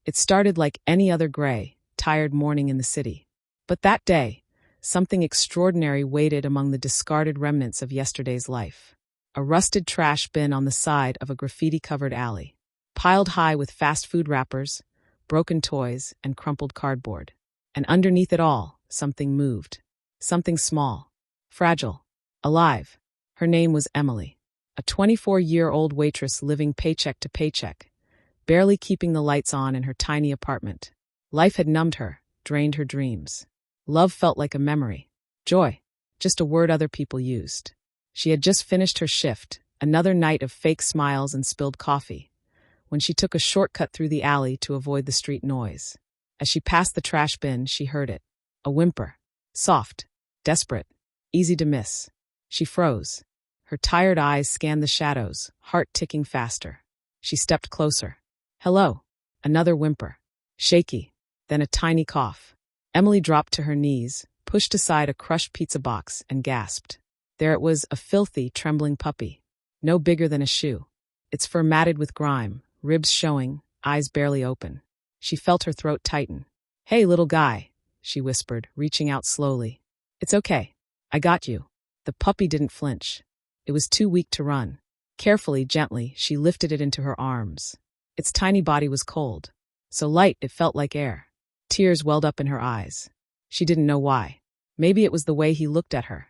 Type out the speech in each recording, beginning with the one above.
It started like any other gray, tired morning in the city. But that day, something extraordinary waited among the discarded remnants of yesterday's life. A rusted trash bin on the side of a graffiti-covered alley, piled high with fast food wrappers, broken toys, and crumpled cardboard. And underneath it all, something moved. Something small, fragile, alive. Her name was Emily, a 24-year-old waitress living paycheck to paycheck, barely keeping the lights on in her tiny apartment. Life had numbed her, drained her dreams. Love felt like a memory. Joy, just a word other people used. She had just finished her shift, another night of fake smiles and spilled coffee, when she took a shortcut through the alley to avoid the street noise. As she passed the trash bin, she heard it. A whimper. Soft, desperate, easy to miss. She froze. Her tired eyes scanned the shadows, heart ticking faster. She stepped closer. Hello. Another whimper. Shaky. Then a tiny cough. Emily dropped to her knees, pushed aside a crushed pizza box, and gasped. There it was, a filthy, trembling puppy. No bigger than a shoe. Its fur matted with grime, ribs showing, eyes barely open. She felt her throat tighten. Hey, little guy, she whispered, reaching out slowly. It's okay. I got you. The puppy didn't flinch. It was too weak to run. Carefully, gently, she lifted it into her arms. Its tiny body was cold. So light it felt like air. Tears welled up in her eyes. She didn't know why. Maybe it was the way he looked at her.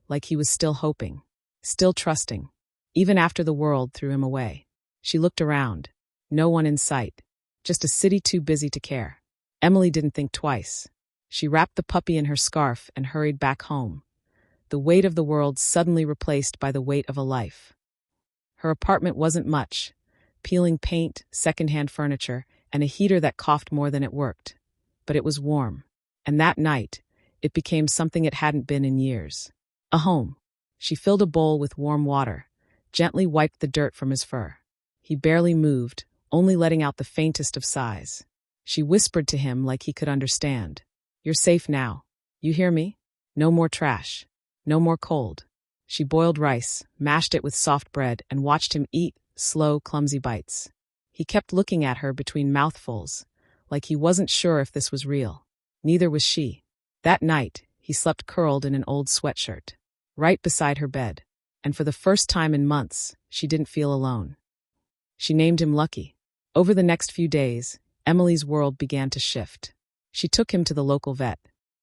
Like he was still hoping. Still trusting. Even after the world threw him away. She looked around. No one in sight. Just a city too busy to care. Emily didn't think twice. She wrapped the puppy in her scarf and hurried back home. The weight of the world suddenly replaced by the weight of a life. Her apartment wasn't much. Peeling paint, secondhand furniture, and a heater that coughed more than it worked. But it was warm. And that night, it became something it hadn't been in years. A home. She filled a bowl with warm water, gently wiped the dirt from his fur. He barely moved, only letting out the faintest of sighs. She whispered to him like he could understand. You're safe now. You hear me? No more trash. No more cold. She boiled rice, mashed it with soft bread, and watched him eat, slow, clumsy bites. He kept looking at her between mouthfuls, like he wasn't sure if this was real. Neither was she. That night, he slept curled in an old sweatshirt, right beside her bed. And for the first time in months, she didn't feel alone. She named him Lucky. Over the next few days, Emily's world began to shift. She took him to the local vet.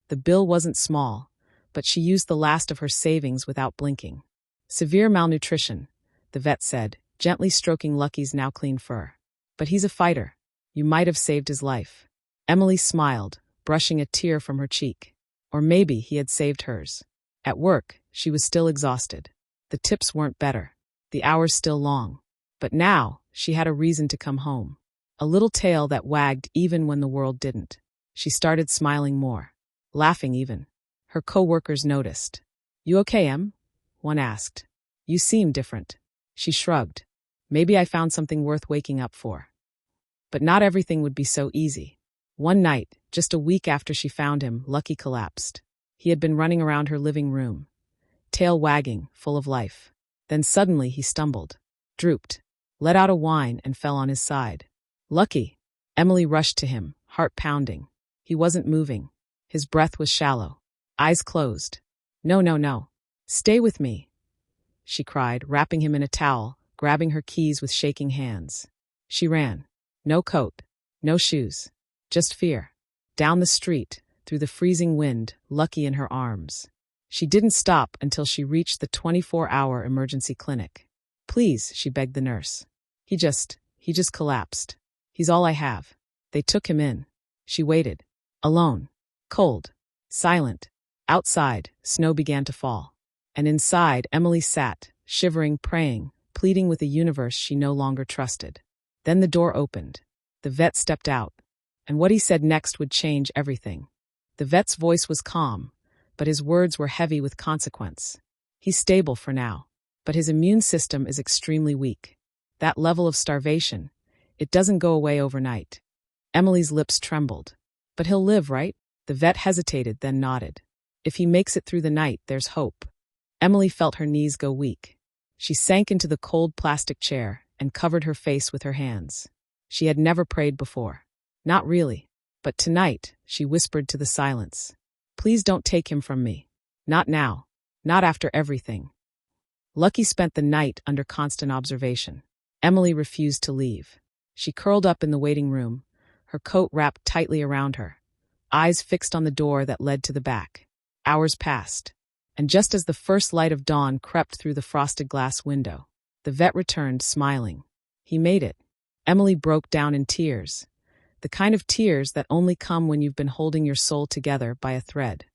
The bill wasn't small, but she used the last of her savings without blinking. Severe malnutrition, the vet said, gently stroking Lucky's now clean fur. But he's a fighter. You might have saved his life. Emily smiled, brushing a tear from her cheek. Or maybe he had saved hers. At work, she was still exhausted. The tips weren't better. The hours still long. But now, she had a reason to come home. A little tail that wagged even when the world didn't. She started smiling more. Laughing even. Her co-workers noticed. You okay, Em? One asked. You seem different. She shrugged. Maybe I found something worth waking up for. But not everything would be so easy. One night, just a week after she found him, Lucky collapsed. He had been running around her living room, tail wagging, full of life. Then suddenly he stumbled, drooped, let out a whine and fell on his side. Lucky! Emily rushed to him, heart pounding. He wasn't moving. His breath was shallow. Eyes closed. No, no, no. Stay with me, she cried, wrapping him in a towel, grabbing her keys with shaking hands. She ran. No coat, no shoes, just fear. Down the street, through the freezing wind, Lucky in her arms. She didn't stop until she reached the 24-hour emergency clinic. Please, she begged the nurse. He just collapsed. He's all I have. They took him in. She waited. Alone. Cold. Silent. Outside, snow began to fall. And inside, Emily sat, shivering, praying, pleading with a universe she no longer trusted. Then the door opened. The vet stepped out. And what he said next would change everything. The vet's voice was calm, but his words were heavy with consequence. He's stable for now, but his immune system is extremely weak. That level of starvation, it doesn't go away overnight. Emily's lips trembled. But he'll live, right? The vet hesitated, then nodded. If he makes it through the night, there's hope. Emily felt her knees go weak. She sank into the cold plastic chair and covered her face with her hands. She had never prayed before. Not really. But tonight, she whispered to the silence. Please don't take him from me. Not now. Not after everything. Lucky spent the night under constant observation. Emily refused to leave. She curled up in the waiting room, her coat wrapped tightly around her, eyes fixed on the door that led to the back. Hours passed, and just as the first light of dawn crept through the frosted glass window, the vet returned, smiling. He made it. Emily broke down in tears, the kind of tears that only come when you've been holding your soul together by a thread.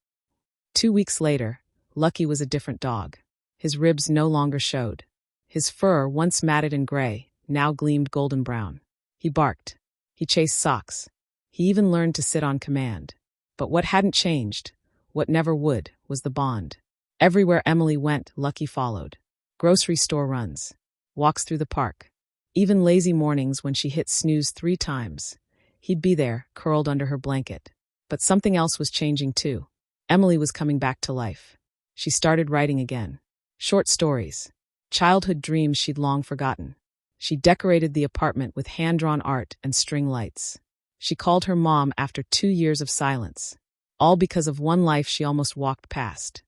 2 weeks later, Lucky was a different dog. His ribs no longer showed. His fur, once matted and gray, now gleamed golden brown. He barked. He chased socks. He even learned to sit on command. But what hadn't changed, what never would, was the bond. Everywhere Emily went, Lucky followed. Grocery store runs, walks through the park, even lazy mornings when she hit snooze 3 times. He'd be there, curled under her blanket. But something else was changing too. Emily was coming back to life. She started writing again. Short stories. Childhood dreams she'd long forgotten. She decorated the apartment with hand-drawn art and string lights. She called her mom after 2 years of silence. All because of one life she almost walked past.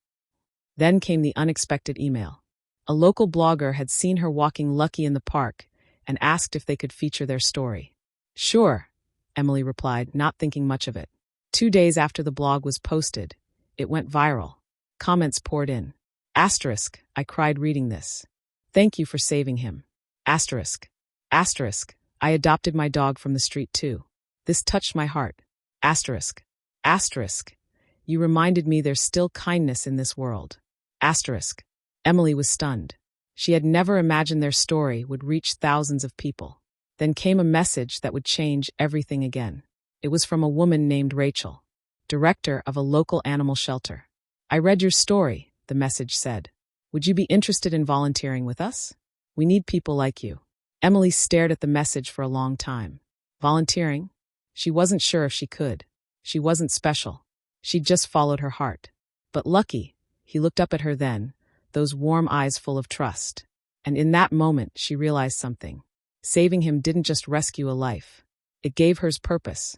Then came the unexpected email. A local blogger had seen her walking Lucky in the park and asked if they could feature their story. Sure, Emily replied, not thinking much of it. 2 days after the blog was posted, it went viral. Comments poured in. Asterisk, I cried reading this. Thank you for saving him. Asterisk. Asterisk, I adopted my dog from the street too. This touched my heart. Asterisk. Asterisk, you reminded me there's still kindness in this world. Asterisk. Emily was stunned. She had never imagined their story would reach thousands of people. Then came a message that would change everything again. It was from a woman named Rachel, director of a local animal shelter. I read your story, the message said. Would you be interested in volunteering with us? We need people like you. Emily stared at the message for a long time. Volunteering? She wasn't sure if she could. She wasn't special. She'd just followed her heart. But Lucky, he looked up at her then, those warm eyes full of trust. And in that moment, she realized something. Saving him didn't just rescue a life. It gave hers purpose.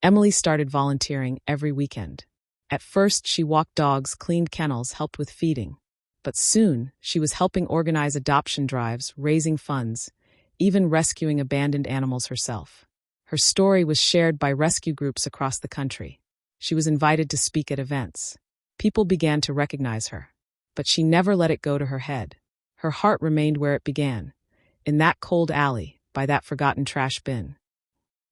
Emily started volunteering every weekend. At first, she walked dogs, cleaned kennels, helped with feeding. But soon, she was helping organize adoption drives, raising funds, even rescuing abandoned animals herself. Her story was shared by rescue groups across the country. She was invited to speak at events. People began to recognize her. But she never let it go to her head. Her heart remained where it began, in that cold alley, by that forgotten trash bin.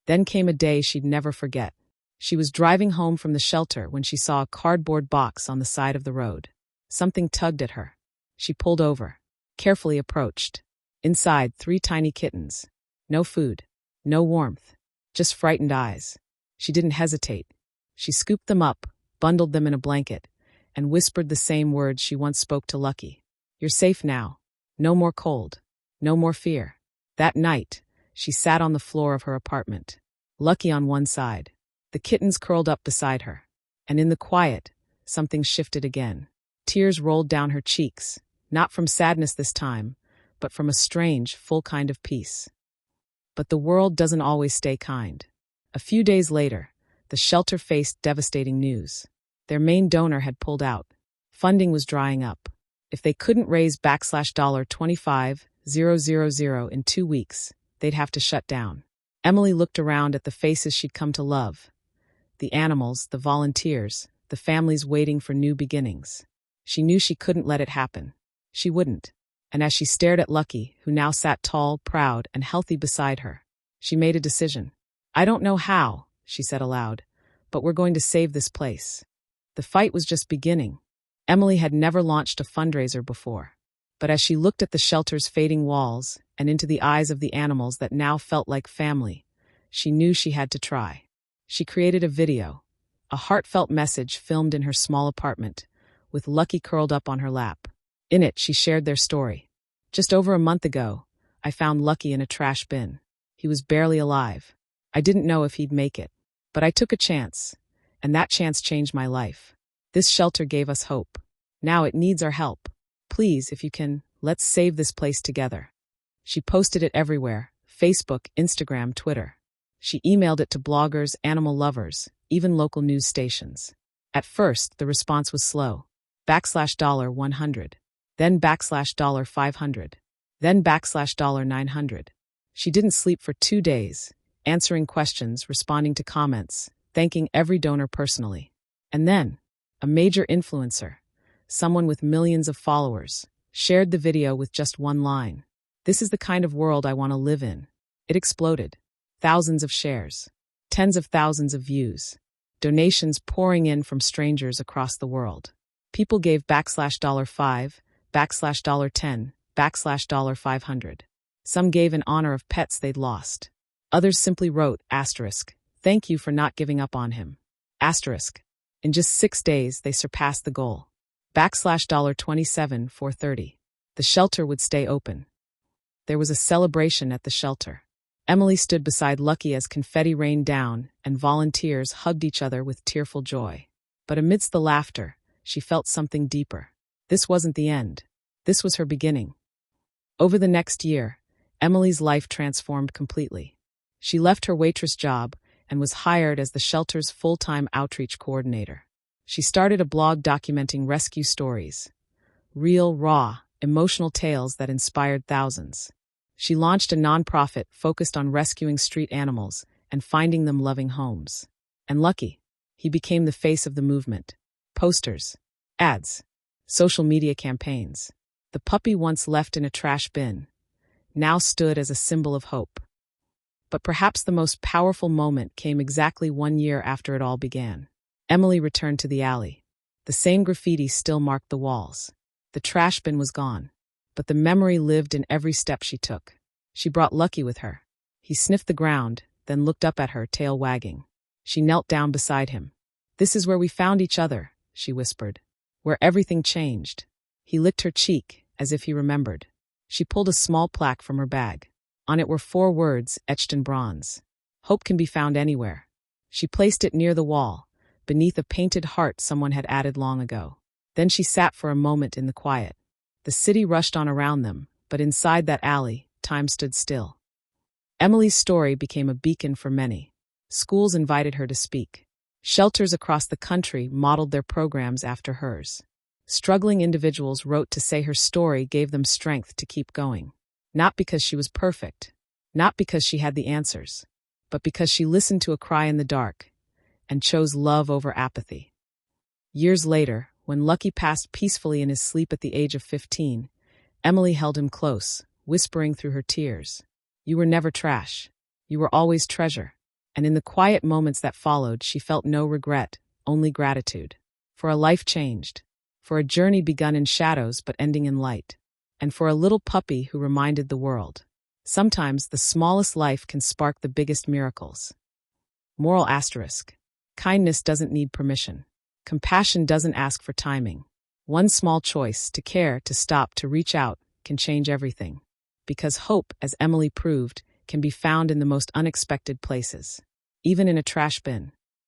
Then came a day she'd never forget. She was driving home from the shelter when she saw a cardboard box on the side of the road. Something tugged at her. She pulled over, carefully approached. Inside, 3 tiny kittens. No food, no warmth, just frightened eyes. She didn't hesitate. She scooped them up, bundled them in a blanket, and whispered the same words she once spoke to Lucky. You're safe now. No more cold. No more fear. That night, she sat on the floor of her apartment, Lucky on one side, the kittens curled up beside her. And in the quiet, something shifted again. Tears rolled down her cheeks, not from sadness this time, but from a strange, full kind of peace. But the world doesn't always stay kind. A few days later, the shelter faced devastating news. Their main donor had pulled out. Funding was drying up. If they couldn't raise $25,000 in 2 weeks, they'd have to shut down. Emily looked around at the faces she'd come to love. The animals, the volunteers, the families waiting for new beginnings. She knew she couldn't let it happen. She wouldn't. And as she stared at Lucky, who now sat tall, proud, and healthy beside her, she made a decision. I don't know how, she said aloud, but we're going to save this place. The fight was just beginning. Emily had never launched a fundraiser before. But as she looked at the shelter's fading walls and into the eyes of the animals that now felt like family, she knew she had to try. She created a video, a heartfelt message filmed in her small apartment, with Lucky curled up on her lap. In it, she shared their story. Just over a month ago, I found Lucky in a trash bin. He was barely alive. I didn't know if he'd make it. But I took a chance, and that chance changed my life. This shelter gave us hope. Now it needs our help. Please, if you can, let's save this place together. She posted it everywhere: Facebook, Instagram, Twitter. She emailed it to bloggers, animal lovers, even local news stations. At first, the response was slow. $100, then $500, then $900. She didn't sleep for 2 days, answering questions, responding to comments, thanking every donor personally. And then, a major influencer, someone with millions of followers, shared the video with just one line. "This is the kind of world I want to live in." It exploded. Thousands of shares, tens of thousands of views, donations pouring in from strangers across the world. People gave $5, $10, $500. Some gave in honor of pets they'd lost. Others simply wrote, "Thank you for not giving up on him." In just 6 days, they surpassed the goal. $27, $430. The shelter would stay open. There was a celebration at the shelter. Emily stood beside Lucky as confetti rained down, and volunteers hugged each other with tearful joy. But amidst the laughter, she felt something deeper. This wasn't the end. This was her beginning. Over the next year, Emily's life transformed completely. She left her waitress job and was hired as the shelter's full-time outreach coordinator. She started a blog documenting rescue stories, real, raw, emotional tales that inspired thousands. She launched a nonprofit focused on rescuing street animals and finding them loving homes. And Lucky, he became the face of the movement. Posters, ads, social media campaigns. The puppy once left in a trash bin now stood as a symbol of hope. But perhaps the most powerful moment came exactly 1 year after it all began. Emily returned to the alley. The same graffiti still marked the walls. The trash bin was gone, but the memory lived in every step she took. She brought Lucky with her. He sniffed the ground, then looked up at her, tail wagging. She knelt down beside him. "This is where we found each other," she whispered. "Where everything changed." He licked her cheek, as if he remembered. She pulled a small plaque from her bag. On it were 4 words, etched in bronze. "Hope can be found anywhere." She placed it near the wall, beneath a painted heart someone had added long ago. Then she sat for a moment in the quiet. The city rushed on around them, but inside that alley, time stood still. Emily's story became a beacon for many. Schools invited her to speak. Shelters across the country modeled their programs after hers. Struggling individuals wrote to say her story gave them strength to keep going. Not because she was perfect, not because she had the answers, but because she listened to a cry in the dark and chose love over apathy. Years later, when Lucky passed peacefully in his sleep at the age of 15, Emily held him close, whispering through her tears, "You were never trash. You were always treasure." And in the quiet moments that followed, she felt no regret, only gratitude. For a life changed. For a journey begun in shadows but ending in light. And for a little puppy who reminded the world. Sometimes the smallest life can spark the biggest miracles. Moral asterisk. Kindness doesn't need permission. Compassion doesn't ask for timing. One small choice, to care, to stop, to reach out, can change everything. Because hope, as Emily proved, can be found in the most unexpected places. Even in a trash bin.